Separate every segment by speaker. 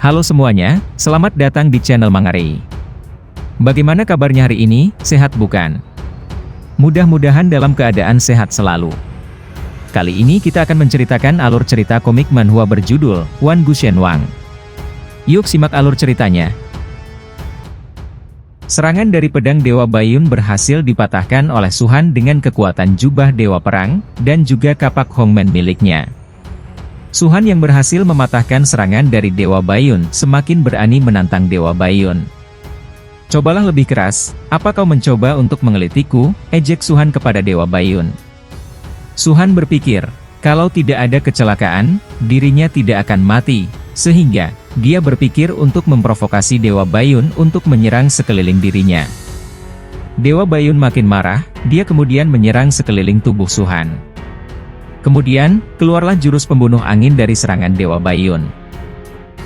Speaker 1: Halo semuanya, selamat datang di channel Mangare. Bagaimana kabarnya hari ini, sehat bukan? Mudah-mudahan dalam keadaan sehat selalu. Kali ini kita akan menceritakan alur cerita komik manhwa berjudul Wan Gu Shen Wang. Yuk simak alur ceritanya. Serangan dari pedang Dewa Bayun berhasil dipatahkan oleh Su-han dengan kekuatan jubah Dewa Perang, dan juga kapak Hongmen miliknya. Su-han yang berhasil mematahkan serangan dari Dewa Bayun semakin berani menantang Dewa Bayun. Cobalah lebih keras, apa kau mencoba untuk mengelitiku, ejek Su-han kepada Dewa Bayun. Su-han berpikir, kalau tidak ada kecelakaan, dirinya tidak akan mati, sehingga dia berpikir untuk memprovokasi Dewa Bayun untuk menyerang sekeliling dirinya. Dewa Bayun makin marah, dia kemudian menyerang sekeliling tubuh Su-han. Kemudian, keluarlah jurus pembunuh angin dari serangan Dewa Bayun.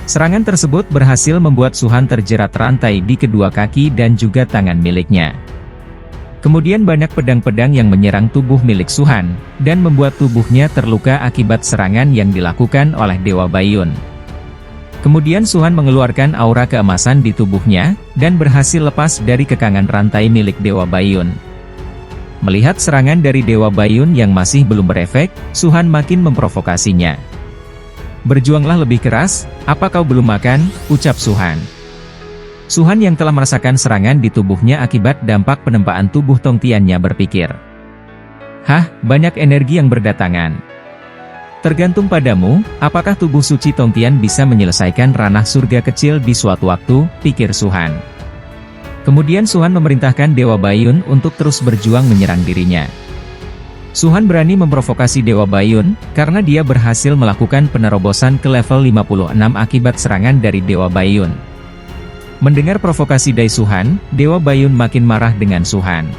Speaker 1: Serangan tersebut berhasil membuat Su-han terjerat rantai di kedua kaki dan juga tangan miliknya. Kemudian banyak pedang-pedang yang menyerang tubuh milik Su-han, dan membuat tubuhnya terluka akibat serangan yang dilakukan oleh Dewa Bayun. Kemudian Su-han mengeluarkan aura keemasan di tubuhnya, dan berhasil lepas dari kekangan rantai milik Dewa Bayun. Melihat serangan dari Dewa Bayun yang masih belum berefek, Su-han makin memprovokasinya. Berjuanglah lebih keras, apa kau belum makan, ucap Su-han. Su-han yang telah merasakan serangan di tubuhnya akibat dampak penempaan tubuh Tongtiannya berpikir. Hah, banyak energi yang berdatangan. Tergantung padamu, apakah tubuh suci Tongtian bisa menyelesaikan ranah surga kecil di suatu waktu, pikir Su-han. Kemudian Su-han memerintahkan Dewa Bayun untuk terus berjuang menyerang dirinya. Su-han berani memprovokasi Dewa Bayun, karena dia berhasil melakukan penerobosan ke level 56 akibat serangan dari Dewa Bayun. Mendengar provokasi dari Su-han, Dewa Bayun makin marah dengan Su-han.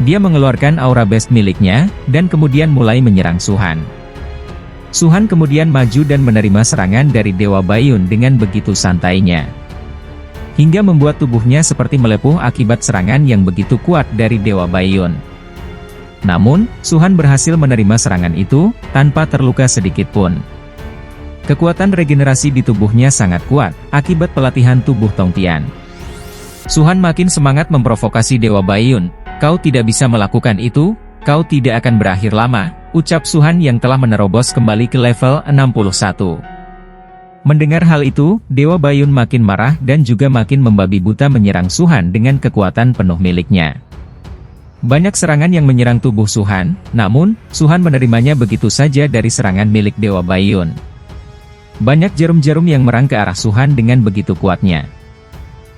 Speaker 1: Dia mengeluarkan aura best miliknya, dan kemudian mulai menyerang Su-han. Su-han kemudian maju dan menerima serangan dari Dewa Bayun dengan begitu santainya, hingga membuat tubuhnya seperti melepuh akibat serangan yang begitu kuat dari Dewa Bayun. Namun, Su-han berhasil menerima serangan itu, tanpa terluka sedikit pun. Kekuatan regenerasi di tubuhnya sangat kuat, akibat pelatihan tubuh Tongtian. Su-han makin semangat memprovokasi Dewa Bayun, kau tidak bisa melakukan itu, kau tidak akan berakhir lama, ucap Su-han yang telah menerobos kembali ke level 61. Mendengar hal itu, Dewa Bayun makin marah dan juga makin membabi buta menyerang Su-han dengan kekuatan penuh miliknya. Banyak serangan yang menyerang tubuh Su-han, namun, Su-han menerimanya begitu saja dari serangan milik Dewa Bayun. Banyak jarum-jarum yang merang ke arah Su-han dengan begitu kuatnya.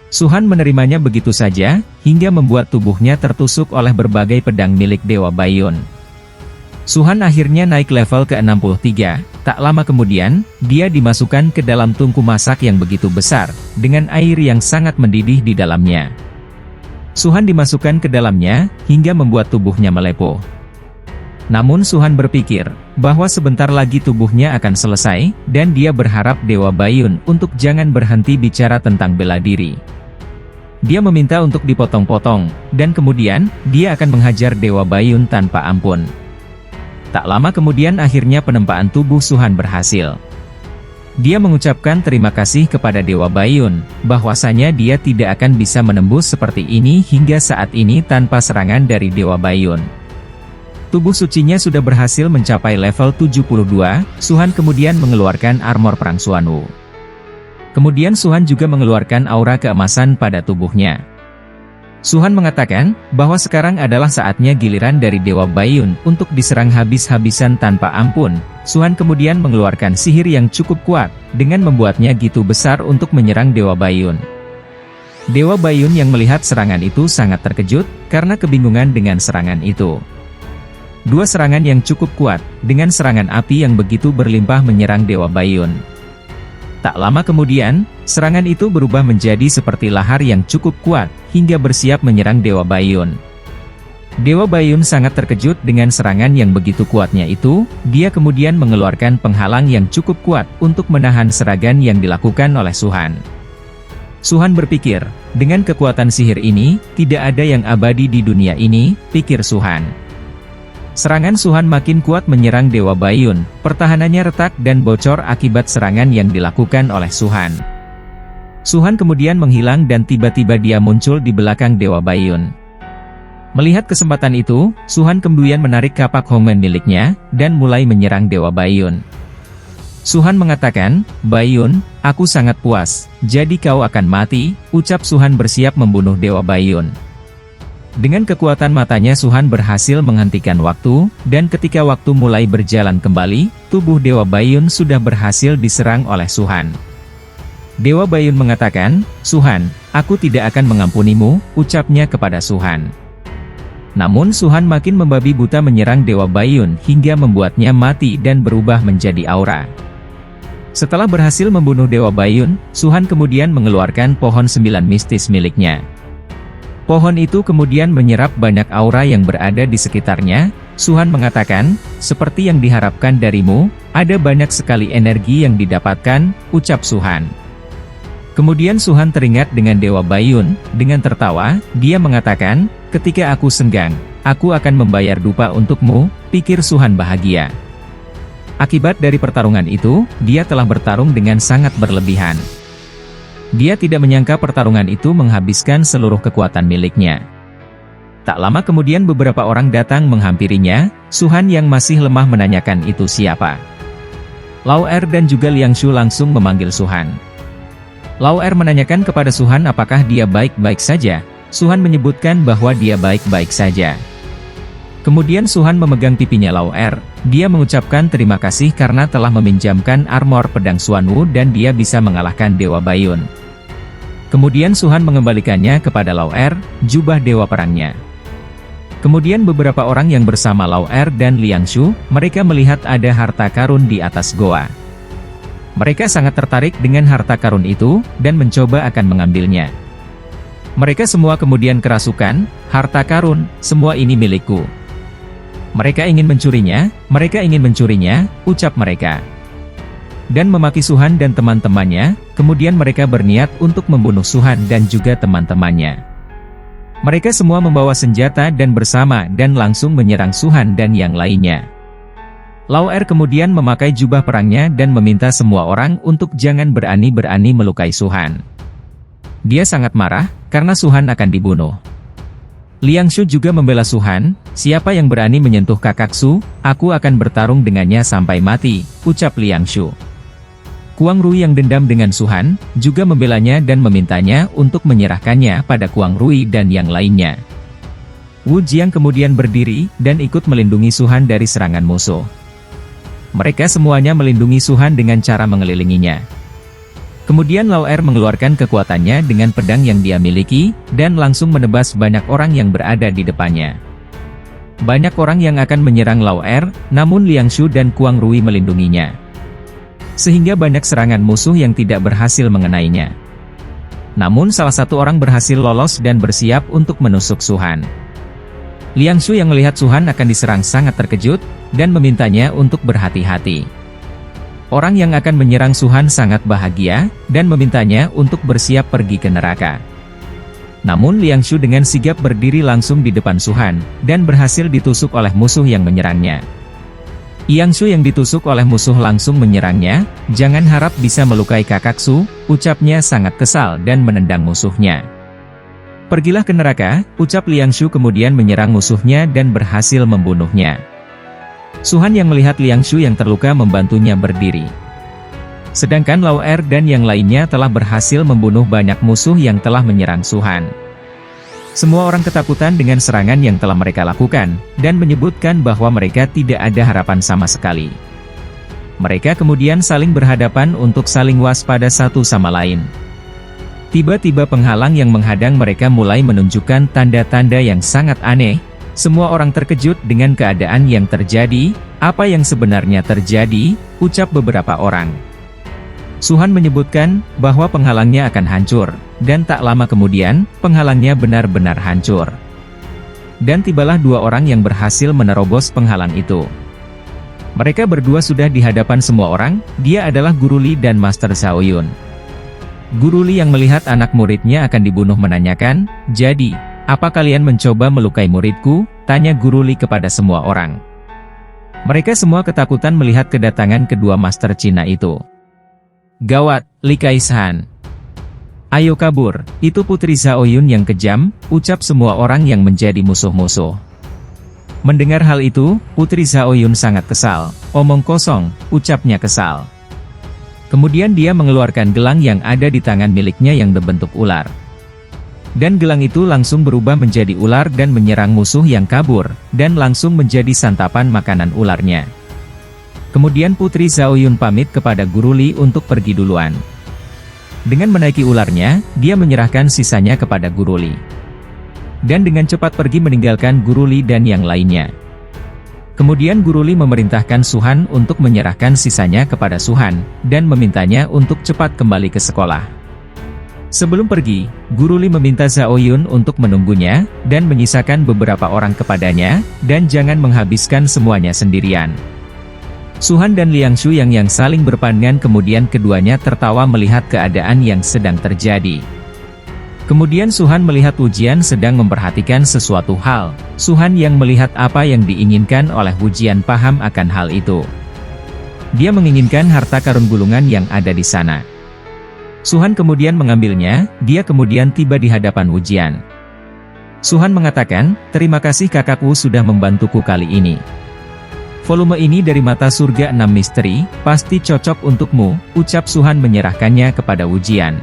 Speaker 1: Su-han menerimanya begitu saja, hingga membuat tubuhnya tertusuk oleh berbagai pedang milik Dewa Bayun. Su-han akhirnya naik level ke-63, tak lama kemudian, dia dimasukkan ke dalam tungku masak yang begitu besar, dengan air yang sangat mendidih di dalamnya. Su-han dimasukkan ke dalamnya, hingga membuat tubuhnya melepuh. Namun Su-han berpikir, bahwa sebentar lagi tubuhnya akan selesai, dan dia berharap Dewa Bayun untuk jangan berhenti bicara tentang bela diri. Dia meminta untuk dipotong-potong, dan kemudian, dia akan menghajar Dewa Bayun tanpa ampun. Tak lama kemudian akhirnya penempaan tubuh Su-han berhasil. Dia mengucapkan terima kasih kepada Dewa Bayun, bahwasanya dia tidak akan bisa menembus seperti ini hingga saat ini tanpa serangan dari Dewa Bayun. Tubuh sucinya sudah berhasil mencapai level 72, Su-han kemudian mengeluarkan armor perang Xuanwu. Kemudian Su-han juga mengeluarkan aura keemasan pada tubuhnya. Su-han mengatakan, bahwa sekarang adalah saatnya giliran dari Dewa Bayun untuk diserang habis-habisan tanpa ampun. Su-han kemudian mengeluarkan sihir yang cukup kuat, dengan membuatnya gitu besar untuk menyerang Dewa Bayun. Dewa Bayun yang melihat serangan itu sangat terkejut, karena kebingungan dengan serangan itu. Dua serangan yang cukup kuat, dengan serangan api yang begitu berlimpah menyerang Dewa Bayun. Tak lama kemudian, serangan itu berubah menjadi seperti lahar yang cukup kuat, hingga bersiap menyerang Dewa Bayun. Dewa Bayun sangat terkejut dengan serangan yang begitu kuatnya itu, dia kemudian mengeluarkan penghalang yang cukup kuat untuk menahan serangan yang dilakukan oleh Su-han. Su-han berpikir, dengan kekuatan sihir ini, tidak ada yang abadi di dunia ini, pikir Su-han. Serangan Suhan makin kuat menyerang Dewa Bayun, pertahanannya retak dan bocor akibat serangan yang dilakukan oleh Suhan. Suhan kemudian menghilang dan tiba-tiba dia muncul di belakang Dewa Bayun. Melihat kesempatan itu, Suhan kemudian menarik kapak Hongmen miliknya, dan mulai menyerang Dewa Bayun. Suhan mengatakan, "Bayun, aku sangat puas, jadi kau akan mati," ucap Suhan bersiap membunuh Dewa Bayun. Dengan kekuatan matanya Suhan berhasil menghentikan waktu, dan ketika waktu mulai berjalan kembali, tubuh Dewa Bayun sudah berhasil diserang oleh Suhan. Dewa Bayun mengatakan, "Suhan, aku tidak akan mengampunimu," ucapnya kepada Suhan. Namun Suhan makin membabi buta menyerang Dewa Bayun hingga membuatnya mati dan berubah menjadi aura. Setelah berhasil membunuh Dewa Bayun, Suhan kemudian mengeluarkan pohon 9 mistis miliknya. Pohon itu kemudian menyerap banyak aura yang berada di sekitarnya. Suhan mengatakan, "Seperti yang diharapkan darimu, ada banyak sekali energi yang didapatkan," ucap Suhan. Kemudian Suhan teringat dengan Dewa Bayun, dengan tertawa, dia mengatakan, "Ketika aku senggang, aku akan membayar dupa untukmu," pikir Suhan bahagia. Akibat dari pertarungan itu, dia telah bertarung dengan sangat berlebihan. Dia tidak menyangka pertarungan itu menghabiskan seluruh kekuatan miliknya. Tak lama kemudian beberapa orang datang menghampirinya. Suhan yang masih lemah menanyakan itu siapa. Lao Er dan juga Liang Shu langsung memanggil Suhan. Lao Er menanyakan kepada Suhan apakah dia baik-baik saja. Suhan menyebutkan bahwa dia baik-baik saja. Kemudian Suhan memegang pipinya Lao Er. Dia mengucapkan terima kasih karena telah meminjamkan armor pedang Xuanwu dan dia bisa mengalahkan Dewa Bayun. Kemudian Suhan mengembalikannya kepada Lao Er, jubah Dewa Perangnya. Kemudian beberapa orang yang bersama Lao Er dan Liang Shu, mereka melihat ada harta karun di atas goa. Mereka sangat tertarik dengan harta karun itu, dan mencoba akan mengambilnya. Mereka semua kemudian kerasukan, "Harta karun, semua ini milikku. Mereka ingin mencurinya, ucap mereka. Dan memaki Suhan dan teman-temannya, kemudian mereka berniat untuk membunuh Suhan dan juga teman-temannya. Mereka semua membawa senjata dan bersama dan langsung menyerang Suhan dan yang lainnya. Lao Er kemudian memakai jubah perangnya dan meminta semua orang untuk jangan berani-berani melukai Suhan. Dia sangat marah, karena Suhan akan dibunuh. Liang Shu juga membela Suhan, "Siapa yang berani menyentuh kakakku, aku akan bertarung dengannya sampai mati," ucap Liang Shu. Kuang Rui yang dendam dengan Suhan, juga membelanya dan memintanya untuk menyerahkannya pada Kuang Rui dan yang lainnya. Wu Jiang kemudian berdiri, dan ikut melindungi Suhan dari serangan musuh. Mereka semuanya melindungi Suhan dengan cara mengelilinginya. Kemudian Lao Er mengeluarkan kekuatannya dengan pedang yang dia miliki, dan langsung menebas banyak orang yang berada di depannya. Banyak orang yang akan menyerang Lao Er, namun Liang Shu dan Kuang Rui melindunginya. Sehingga banyak serangan musuh yang tidak berhasil mengenainya. Namun salah satu orang berhasil lolos dan bersiap untuk menusuk Suhan. Liang Shu yang melihat Suhan akan diserang sangat terkejut, dan memintanya untuk berhati-hati. Orang yang akan menyerang Suhan sangat bahagia, dan memintanya untuk bersiap pergi ke neraka. Namun Liang Shu dengan sigap berdiri langsung di depan Suhan, dan berhasil ditusuk oleh musuh yang menyerangnya. Liang Shu yang ditusuk oleh musuh langsung menyerangnya, "Jangan harap bisa melukai kakakku," ucapnya sangat kesal dan menendang musuhnya. "Pergilah ke neraka," ucap Liang Shu kemudian menyerang musuhnya dan berhasil membunuhnya. Suhan yang melihat Liang Shu yang terluka membantunya berdiri. Sedangkan Lao Er dan yang lainnya telah berhasil membunuh banyak musuh yang telah menyerang Suhan. Semua orang ketakutan dengan serangan yang telah mereka lakukan, dan menyebutkan bahwa mereka tidak ada harapan sama sekali. Mereka kemudian saling berhadapan untuk saling waspada satu sama lain. Tiba-tiba penghalang yang menghadang mereka mulai menunjukkan tanda-tanda yang sangat aneh. Semua orang terkejut dengan keadaan yang terjadi. "Apa yang sebenarnya terjadi?" ucap beberapa orang. Suhan menyebutkan bahwa penghalangnya akan hancur, dan tak lama kemudian, penghalangnya benar-benar hancur. Dan tibalah dua orang yang berhasil menerobos penghalang itu. Mereka berdua sudah di hadapan semua orang, dia adalah Guru Li dan Master Xiaoyun. Guru Li yang melihat anak muridnya akan dibunuh menanyakan, "Jadi, apa kalian mencoba melukai muridku?" tanya Guru Li kepada semua orang. Mereka semua ketakutan melihat kedatangan kedua master Cina itu. "Gawat, Li Kaishan. Ayo kabur, itu Putri Zhao Yun yang kejam," ucap semua orang yang menjadi musuh-musuh. Mendengar hal itu, Putri Zhao Yun sangat kesal. "Omong kosong," ucapnya kesal. Kemudian dia mengeluarkan gelang yang ada di tangan miliknya yang berbentuk ular. Dan gelang itu langsung berubah menjadi ular dan menyerang musuh yang kabur, dan langsung menjadi santapan makanan ularnya. Kemudian Putri Zhao Yun pamit kepada Guru Li untuk pergi duluan. Dengan menaiki ularnya, dia menyerahkan sisanya kepada Guru Li. Dan dengan cepat pergi meninggalkan Guru Li dan yang lainnya. Kemudian Guru Li memerintahkan Suhan untuk menyerahkan sisanya kepada Suhan, dan memintanya untuk cepat kembali ke sekolah. Sebelum pergi, Guru Li meminta Zhao Yun untuk menunggunya, dan menyisakan beberapa orang kepadanya, dan jangan menghabiskan semuanya sendirian. Suhan dan Liangshu yang saling berpandangan, kemudian keduanya tertawa melihat keadaan yang sedang terjadi. Kemudian Suhan melihat Wu Jian sedang memperhatikan sesuatu hal. Suhan yang melihat apa yang diinginkan oleh Wu Jian paham akan hal itu. Dia menginginkan harta karun gulungan yang ada di sana. Suhan kemudian mengambilnya, dia kemudian tiba di hadapan Wu Jian. Suhan mengatakan, "Terima kasih kakakku sudah membantuku kali ini. Volume ini dari Mata Surga 6 Misteri, pasti cocok untukmu," ucap Suhan menyerahkannya kepada Wu Jian.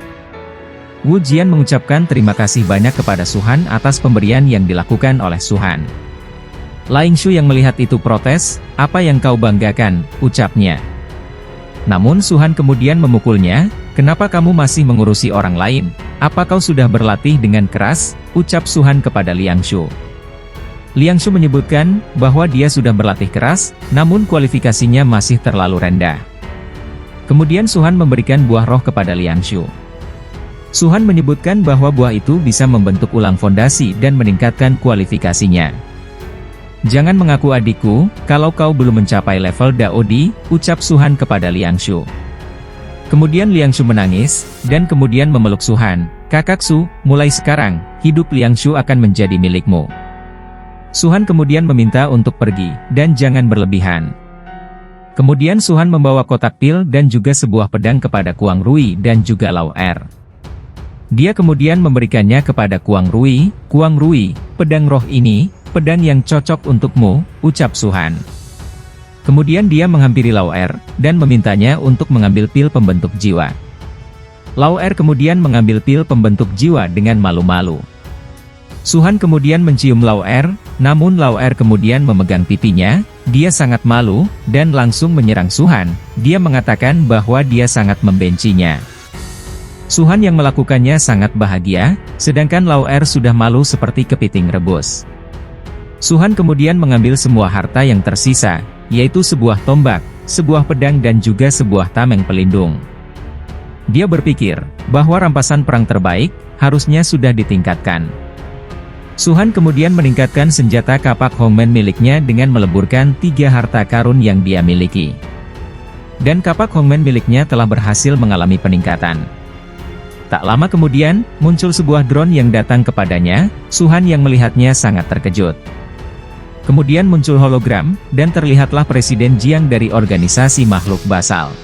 Speaker 1: Wu Jian mengucapkan terima kasih banyak kepada Suhan atas pemberian yang dilakukan oleh Suhan. Liangshu yang melihat itu protes, "Apa yang kau banggakan?" ucapnya. Namun Suhan kemudian memukulnya, "Kenapa kamu masih mengurusi orang lain? Apa kau sudah berlatih dengan keras?" ucap Suhan kepada Liangshu. Liangshu menyebutkan bahwa dia sudah berlatih keras, namun kualifikasinya masih terlalu rendah. Kemudian Suhan memberikan buah roh kepada Liangshu. Suhan menyebutkan bahwa buah itu bisa membentuk ulang fondasi dan meningkatkan kualifikasinya. "Jangan mengaku adikku, kalau kau belum mencapai level Daodi," ucap Suhan kepada Liangshu. Kemudian Liangshu menangis, dan kemudian memeluk Suhan. "Kakak Su, mulai sekarang, hidup Liangshu akan menjadi milikmu." Suhan kemudian meminta untuk pergi, dan jangan berlebihan. Kemudian Suhan membawa kotak pil dan juga sebuah pedang kepada Kuang Rui dan juga Lao Er. Dia kemudian memberikannya kepada Kuang Rui. "Kuang Rui, pedang roh ini, pedang yang cocok untukmu," ucap Suhan. Kemudian dia menghampiri Lao Er, dan memintanya untuk mengambil pil pembentuk jiwa. Lao Er kemudian mengambil pil pembentuk jiwa dengan malu-malu. Suhan kemudian mencium Lao Er, namun Lao Er kemudian memegang pipinya, dia sangat malu, dan langsung menyerang Suhan. Dia mengatakan bahwa dia sangat membencinya. Suhan yang melakukannya sangat bahagia, sedangkan Lao Er sudah malu seperti kepiting rebus. Suhan kemudian mengambil semua harta yang tersisa, yaitu sebuah tombak, sebuah pedang dan juga sebuah tameng pelindung. Dia berpikir, bahwa rampasan perang terbaik, harusnya sudah ditingkatkan. Suhan kemudian meningkatkan senjata kapak Hongmen miliknya dengan meleburkan 3 harta karun yang dia miliki. Dan kapak Hongmen miliknya telah berhasil mengalami peningkatan. Tak lama kemudian, muncul sebuah drone yang datang kepadanya. Suhan yang melihatnya sangat terkejut. Kemudian muncul hologram, dan terlihatlah Presiden Jiang dari organisasi makhluk basal.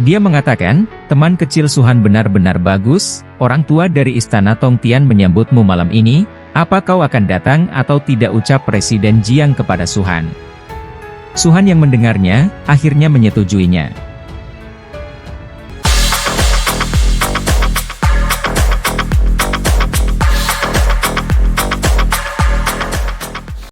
Speaker 1: Dia mengatakan, "Teman kecil Suhan benar-benar bagus, orang tua dari Istana Tongtian menyambutmu malam ini, apa kau akan datang atau tidak?" ucap Presiden Jiang kepada Suhan. Suhan yang mendengarnya, akhirnya menyetujuinya.